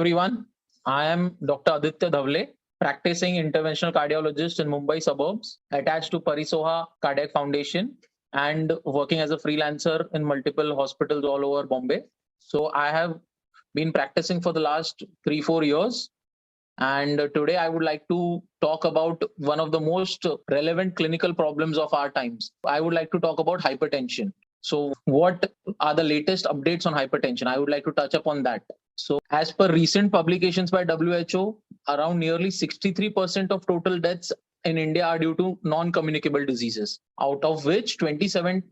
everyone. I am Dr. Aditya Dhawale, practicing interventional cardiologist in Mumbai suburbs, attached to Parisoha Cardiac Foundation and working as a freelancer in multiple hospitals all over Bombay. So I have been practicing for the last 3-4 years. And today I would like to talk about one of the most relevant clinical problems of our times. I would like to talk about hypertension. So what are the latest updates on hypertension? I would like to touch upon that. So as per recent publications by WHO, around nearly 63% of total deaths in India are due to non-communicable diseases, out of which 27%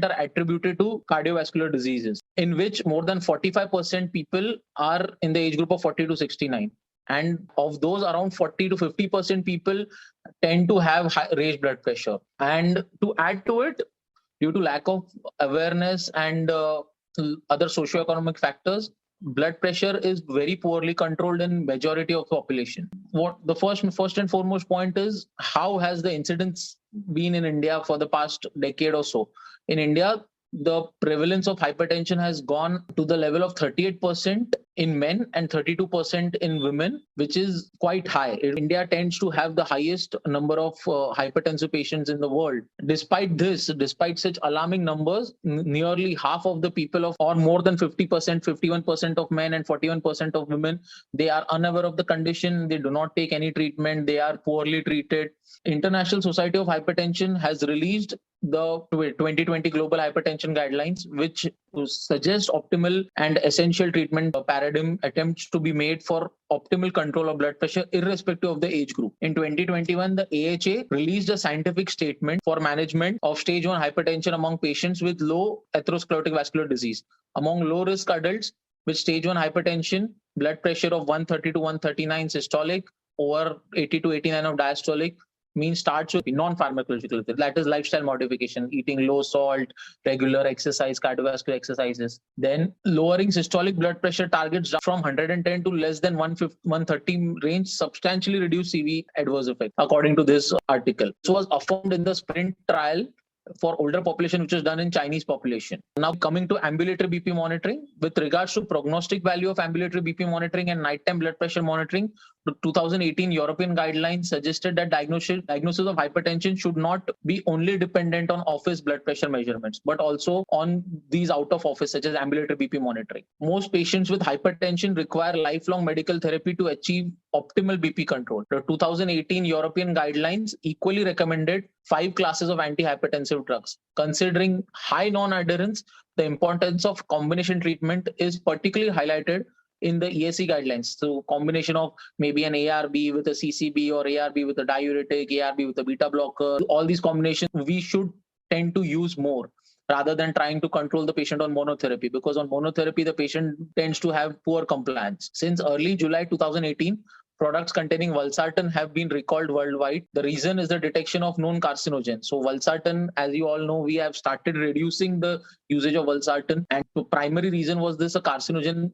are attributed to cardiovascular diseases, in which more than 45% people are in the age group of 40 to 69. And of those, around 40 to 50% people tend to have raised blood pressure. And to add to it, due to lack of awareness and other socioeconomic factors, blood pressure is very poorly controlled in majority of the population. What the first and foremost point is, how has the incidence been in India for the past decade or so? In India, the prevalence of hypertension has gone to the level of 38% in men and 32% in women, which is quite high. India tends to have the highest number of hypertensive patients in the world. Despite such alarming numbers, nearly half of the people or more than 50%, 51% of men and 41% of women, they are unaware of the condition. They do not take any treatment. They are poorly treated. International Society of Hypertension has released the 2020 Global Hypertension Guidelines, which suggest optimal and essential treatment paradigm attempts to be made for optimal control of blood pressure irrespective of the age group. In 2021, the AHA released a scientific statement for management of stage 1 hypertension among patients with low atherosclerotic vascular disease. Among low-risk adults with stage 1 hypertension, blood pressure of 130 to 139 systolic, over 80 to 89 of diastolic, means starts with non-pharmacological, that is lifestyle modification, eating low salt, regular exercise, cardiovascular exercises. Then lowering systolic blood pressure targets from 110 to less than 130 range substantially reduce CV adverse effect, according to this article. This was affirmed in the SPRINT trial for older population, which is done in Chinese population. Now coming to ambulatory BP monitoring, with regards to prognostic value of ambulatory BP monitoring and nighttime blood pressure monitoring, the 2018 European guidelines suggested that diagnosis of hypertension should not be only dependent on office blood pressure measurements, but also on these out of office, such as ambulatory BP monitoring. Most patients with hypertension require lifelong medical therapy to achieve optimal BP control. The 2018 European guidelines equally recommended 5 classes of antihypertensive drugs. Considering high non-adherence, the importance of combination treatment is particularly highlighted in the ESC guidelines. So combination of maybe an ARB with a CCB or ARB with a diuretic, ARB with a beta blocker, all these combinations we should tend to use more rather than trying to control the patient on monotherapy, because on monotherapy, the patient tends to have poor compliance. Since early July 2018, products containing valsartan have been recalled worldwide. The reason is the detection of known carcinogens. So valsartan, as you all know, we have started reducing the usage of valsartan. And the primary reason was this, a carcinogen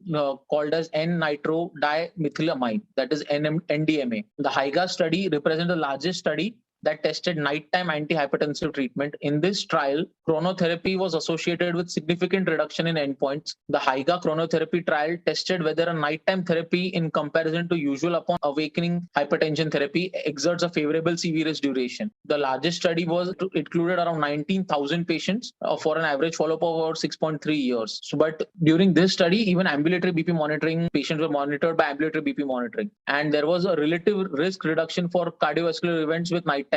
called as N-nitrodimethylamine, that is NDMA. The HYGA study represents the largest study that tested nighttime antihypertensive treatment. In this trial, chronotherapy was associated with significant reduction in endpoints. The HYGA chronotherapy trial tested whether a nighttime therapy in comparison to usual upon awakening hypertension therapy exerts a favorable CV risk duration. The largest study included around 19,000 patients for an average follow-up of about 6.3 years. But during this study, even ambulatory BP monitoring patients were monitored by ambulatory BP monitoring. And there was a relative risk reduction for cardiovascular events with nighttime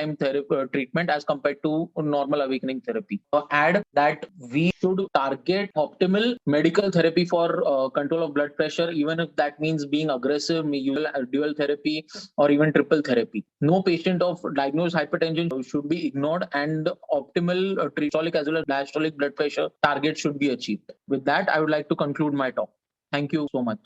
treatment as compared to normal awakening therapy. Add that we should target optimal medical therapy for control of blood pressure, even if that means being aggressive, dual therapy, or even triple therapy. No patient of diagnosed hypertension should be ignored, and optimal systolic as well as diastolic blood pressure target should be achieved. With that, I would like to conclude my talk. Thank you so much.